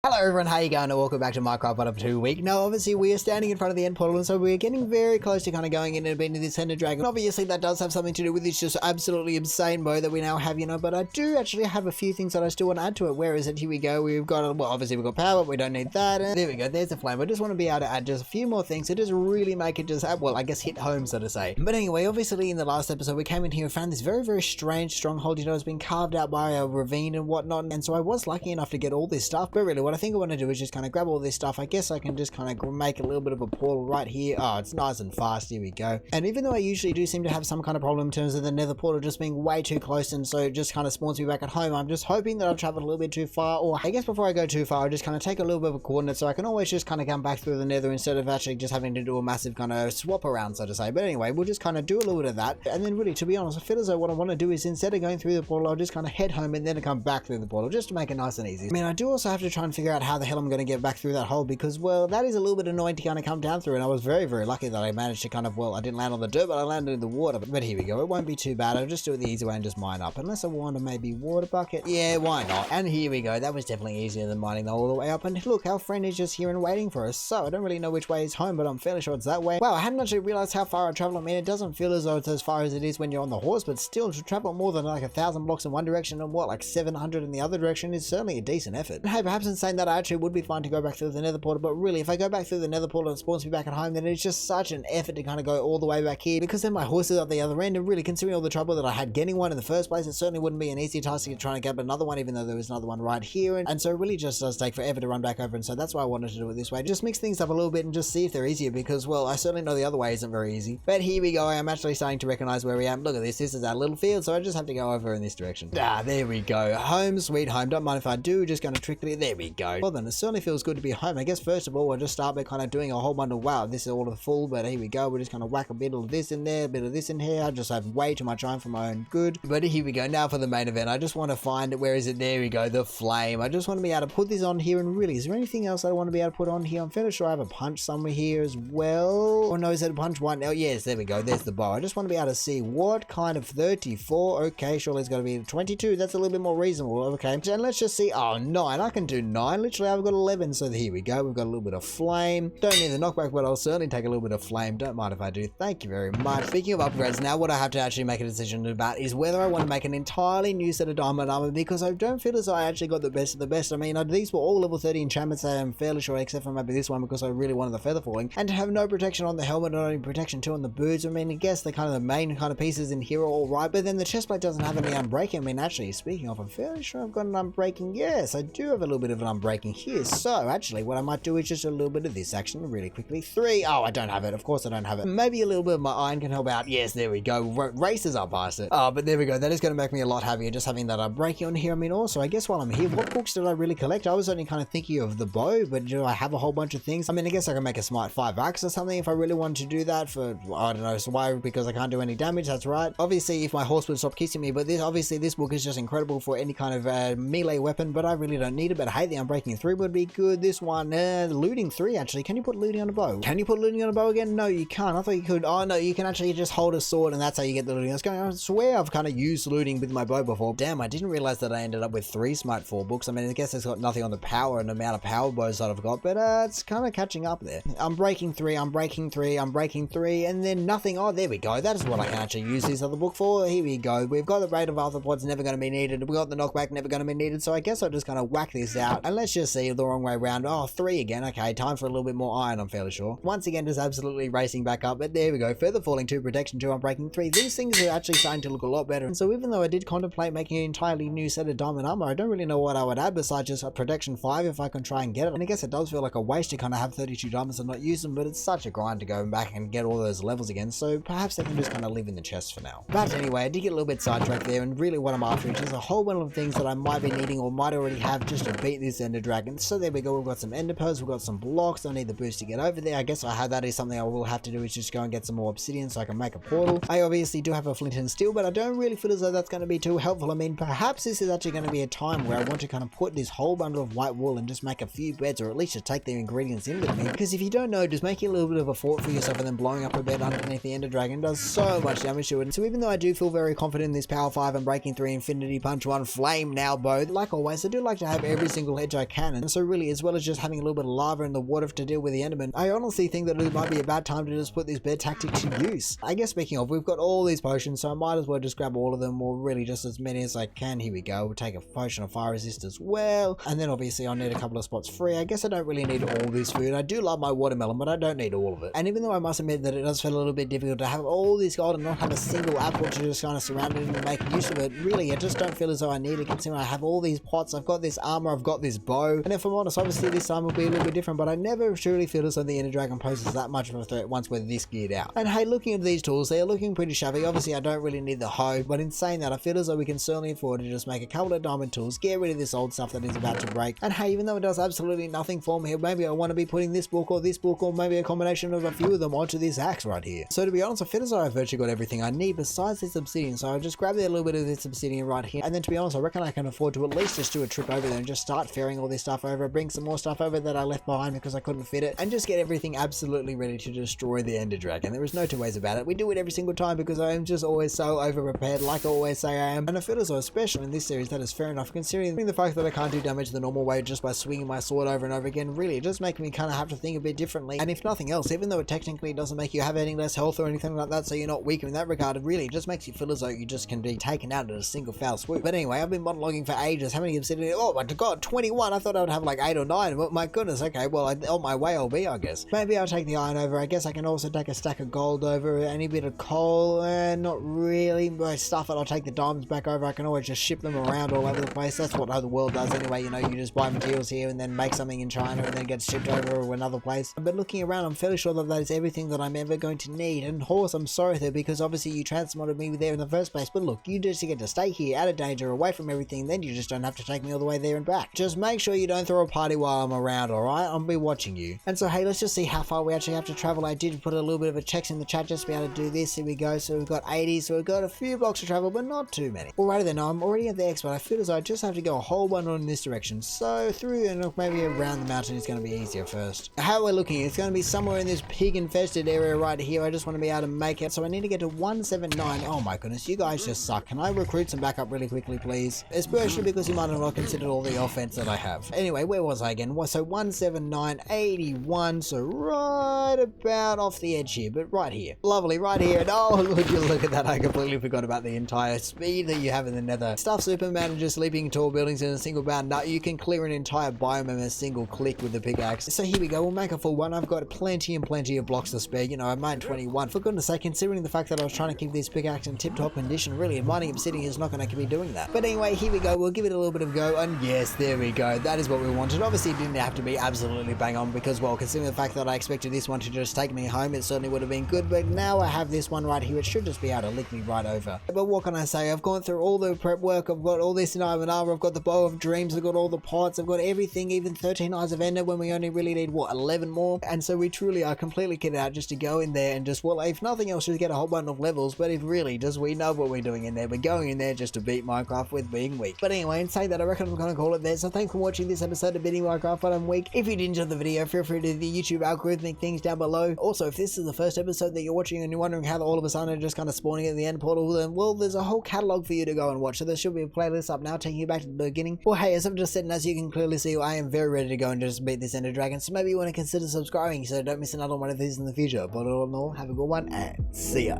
Hello everyone, how you going? And welcome back to Minecraft One Up 2 Week. Now obviously we are standing in front of the end portal, and so we're getting very close to kind of going in and beating this Ender Dragon. Obviously that does have something to do with this just absolutely insane mode that we now have, but I do actually have a few things that I still want to add to it. Where is it? Here we go. We've got, well, obviously we've got power, but we don't need that. And there we go, there's the flame. I just want to be able to add just a few more things to just really make it just, well, I guess hit home, so to say. But anyway, obviously in the last episode we came in here and found this very, very strange stronghold, it's been carved out by a ravine and whatnot. And so I was lucky enough to get all this stuff, but really what I think I want to do is just kind of grab all this stuff. I guess I can just kind of make a little bit of a portal right here. Oh, it's nice and fast. Here we go. And even though I usually do seem to have some kind of problem in terms of the nether portal just being way too close, and so it just kind of spawns me back at home, I'm just hoping that I've traveled a little bit too far, or I guess before I go too far I'll just kind of take a little bit of a coordinate so I can always just kind of come back through the nether instead of actually just having to do a massive kind of swap around, so to say. But anyway, we'll just kind of do a little bit of that, and then really, to be honest, I feel as though what I want to do is instead of going through the portal, I'll just kind of head home and then come back through the portal just to make it nice and easy. I mean, I do also have to try and figure out how the hell I'm going to get back through that hole, because, well, that is a little bit annoying to kind of come down through, and I was very, very lucky that I managed to kind of, well, I didn't land on the dirt, but I landed in the water. But here we go. It won't be too bad. I'll just do it the easy way and just mine up, unless I want to maybe water bucket. Yeah, why not? And here we go. That was definitely easier than mining all the way up. And look, our friend is just here and waiting for us. So I don't really know which way is home, but I'm fairly sure it's that way. Wow, I hadn't actually realized how far I travel. I mean, it doesn't feel as though it's as far as it is when you're on the horse, but still, to travel more than like 1,000 blocks in one direction and what, like 700 in the other direction is certainly a decent effort. Hey, perhaps in saying that, I actually would be fine to go back through the nether portal, but really, if I go back through the nether portal and it spawns me back at home, then it's just such an effort to kind of go all the way back here, because then my horse is at the other end, and really, considering all the trouble that I had getting one in the first place, it certainly wouldn't be an easy task to try and get another one, even though there was another one right here. And so it really just does take forever to run back over, and so that's why I wanted to do it this way. Just mix things up a little bit and just see if they're easier, because, well, I certainly know the other way isn't very easy. But here we go. I am actually starting to recognize where we am. Look at this. This is our little field, so I just have to go over in this direction. Ah, there we go. Home sweet home. Don't mind if I do. Just going to trickly. There we go. Well then, it certainly feels good to be home. I guess first of all, we'll just start by kind of doing a whole bundle. Wow, this is all of the full, but here we go. We'll just kind of whack a bit of this in there, a bit of this in here. I just have way too much iron for my own good. But here we go. Now for the main event. I just want to find it. Where is it? There we go. The flame. I just want to be able to put this on here. And really, is there anything else I want to be able to put on here? I'm fairly sure I have a punch somewhere here as well. Oh no, is that a punch one? Oh yes, there we go. There's the bow. I just want to be able to see what kind of 34. Okay, surely it's got to be 22. That's a little bit more reasonable. Okay, and let's just see. Oh, 9. I can do 9. Literally, I've got 11. So here we go. We've got a little bit of flame. Don't need the knockback, but I'll certainly take a little bit of flame. Don't mind if I do. Thank you very much. Speaking of upgrades, now what I have to actually make a decision about is whether I want to make an entirely new set of diamond armor, because I don't feel as though I actually got the best of the best. I mean, these were all level 30 enchantments, I'm fairly sure, except for maybe this one, because I really wanted the feather falling. And to have no protection on the helmet, not only protection too on the boots. I mean, I guess the kind of the main kind of pieces in here are all right, but then the chestplate doesn't have any unbreaking. I mean, actually, speaking of, I'm fairly sure I've got an unbreaking. Yes, I do have a little bit of an unbreaking here. So actually, what I might do is just a little bit of this action really quickly. 3. Oh, I don't have it. Of course I don't have it. Maybe a little bit of my iron can help out. Yes, there we go. Races up past it. Oh, but there we go. That is going to make me a lot happier just having that unbreaking on here. I mean, also, I guess while I'm here, what books did I really collect? I was only kind of thinking of the bow, but do I have a whole bunch of things? I mean, I guess I can make a smart 5 axe or something if I really wanted to do that for, I don't know, so why? Because I can't do any damage. That's right. Obviously, if my horse would stop kissing me, but this book is just incredible for any kind of melee weapon, but I really don't need it. But hey, the unbreaking 3 would be good. This one, looting 3 actually. Can you put looting on a bow? Can you put looting on a bow again? No, you can't. I thought you could. Oh no, you can actually just hold a sword and that's how you get the looting. I swear I've kind of used looting with my bow before. Damn, I didn't realize that I ended up with 3 smite 4 books. I mean, I guess it's got nothing on the power and the amount of power bows that I've got, but it's kind of catching up there. I'm breaking 3, I'm breaking 3, I'm breaking 3, and then nothing. Oh, there we go. That is what I can actually use this other book for. Here we go. We've got the rate of arthropods never going to be needed. We've got the knockback never going to be needed. So I guess I'll just kind of whack this out. And let's just see the wrong way around. Oh, 3 again. Okay, time for a little bit more iron, I'm fairly sure. Once again, just absolutely racing back up. But there we go. Further falling 2, protection 2, I'm breaking 3. These things are actually starting to look a lot better. And so even though I did contemplate making an entirely new set of diamond armor, I don't really know what I would add besides just a protection 5 if I can try and get it. And I guess it does feel like a waste to kind of have 32 diamonds and not use them, but it's such a grind to go back and get all those levels again. So perhaps they can just kind of live in the chest for now. But anyway, I did get a little bit sidetracked there, and really what I'm after is just a whole bunch of things that I might be needing or might already have just to beat this ender dragon. So there we go. We've got some ender pearls, we've got some blocks. I need the boost to get over there. I guess that is something I will have to do, is just go and get some more obsidian so I can make a portal. I obviously do have a flint and steel, but I don't really feel as though that's going to be too helpful. I mean, perhaps this is actually going to be a time where I want to kind of put this whole bundle of white wool and just make a few beds, or at least just take the ingredients in with me. Because if you don't know, just making a little bit of a fort for yourself and then blowing up a bed underneath the ender dragon does so much damage to it. And so even though I do feel very confident in this power 5 and breaking 3 infinity punch 1 flame now bow, like always, I do like to have every single edge I can. And so really, as well as just having a little bit of lava in the water to deal with the Enderman, I honestly think that it might be a bad time to just put this bed tactic to use. I guess speaking of, we've got all these potions, so I might as well just grab all of them, or really just as many as I can. Here we go. We'll take a potion of fire resist as well. And then obviously I'll need a couple of spots free. I guess I don't really need all this food. I do love my watermelon, but I don't need all of it. And even though I must admit that it does feel a little bit difficult to have all this gold and not have a single apple to just kind of surround it and make use of it, really, I just don't feel as though I need it, considering I have all these pots, I've got this armor, I've got this bow. And if I'm honest, obviously this time will be a little bit different, but I never truly feel as though the Ender Dragon poses that much of a threat once we're this geared out. And hey, looking at these tools, they're looking pretty shabby. Obviously I don't really need the hoe, but in saying that, I feel as though we can certainly afford to just make a couple of diamond tools, get rid of this old stuff that is about to break. And hey, even though it does absolutely nothing for me, maybe I want to be putting this book or maybe a combination of a few of them onto this axe right here. So to be honest, I feel as though I've virtually got everything I need besides this obsidian, so I'll just grab a little bit of this obsidian right here. And then to be honest, I reckon I can afford to at least just do a trip over there and just start ferrying all this stuff over, bring some more stuff over that I left behind because I couldn't fit it, and just get everything absolutely ready to destroy the Ender Dragon. There is no two ways about it. We do it every single time because I am just always so over prepared, like I always say I am. And I feel as though, especially in this series, that is fair enough, considering the fact that I can't do damage the normal way just by swinging my sword over and over again. Really, it just makes me kind of have to think a bit differently. And if nothing else, even though it technically doesn't make you have any less health or anything like that, so you're not weaker in that regard, it really just makes you feel as though you just can be taken out in a single foul swoop. But anyway, I've been monologuing for ages. How many obsidian? Oh my god, 21. I thought I would have like 8 or 9. But my goodness, okay, well, on my way I'll be, I guess. Maybe I'll take the iron over. I guess I can also take a stack of gold over. Any bit of coal? Not really. My stuff, and I'll take the diamonds back over. I can always just ship them around all over the place. That's what the world does anyway. You know, you just buy materials here and then make something in China and then get shipped over to another place. But looking around, I'm fairly sure that is everything that I'm ever going to need. And horse, I'm sorry there, because obviously you transmodded me there in the first place. But look, you just get to stay here out of danger, away from everything. Then you just don't have to take me all the way there and back. Just make sure you don't throw a party while I'm around, alright? I'll be watching you. And so hey, let's just see how far we actually have to travel. I did put a little bit of a checks in the chat just to be able to do this. Here we go. So we've got 80, so we've got a few blocks to travel, but not too many. Alrighty then, I'm already at the X, but I feel as though I just have to go a whole bunch in this direction. So through and look, maybe around the mountain is going to be easier first. How we're looking, it's going to be somewhere in this pig infested area right here. I just want to be able to make it. So I need to get to 179. Oh my goodness, you guys just suck. Can I recruit some backup really quickly, please? Especially because you might have not considered all the offense that I have. Anyway, where was I again? So 179, 81. So right about off the edge here, but right here. Lovely, right here. And oh, look at that. I completely forgot about the entire speed that you have in the nether. Stuff Superman and just leaping in tall buildings in a single bound. Now you can clear an entire biome in a single click with the pickaxe. So here we go. We'll make a full one. I've got plenty and plenty of blocks to spare. You know, I mined 21. For goodness sake, considering the fact that I was trying to keep this pickaxe in tip-top condition, really, mining obsidian is not going to be doing that. But anyway, here we go. We'll give it a little bit of a go. And yes, there we go. That is what we wanted. Obviously, it didn't have to be absolutely bang on because, well, considering the fact that I expected this one to just take me home, it certainly would have been good. But now I have this one right here. It should just be able to lick me right over. But what can I say? I've gone through all the prep work. I've got all this in diamond armor. I've got the bow of dreams. I've got all the pots. I've got everything, even 13 eyes of ender when we only really need, what, 11 more? And so we truly are completely kitted out just to go in there and just, well, if nothing else, just get a whole bunch of levels. But if really, just we know what we're doing in there. We're going in there just to beat Minecraft with being weak. But anyway, in saying that, I reckon I'm going to call it there. So thanks for watching this episode of Beating Minecraft But I'm Weak. If you did enjoy the video, feel free to do the YouTube algorithmic things down below. Also, if this is the first episode that you're watching and you're wondering how all of a sudden just kind of spawning at the end portal, then, well, there's a whole catalog for you to go and watch. So there should be a playlist up now taking you back to the beginning. Well, hey, as I've just said, and as you can clearly see, I am very ready to go and just beat this Ender Dragon. So maybe you want to consider subscribing so don't miss another one of these in the future. But all in all, have a good one and see ya.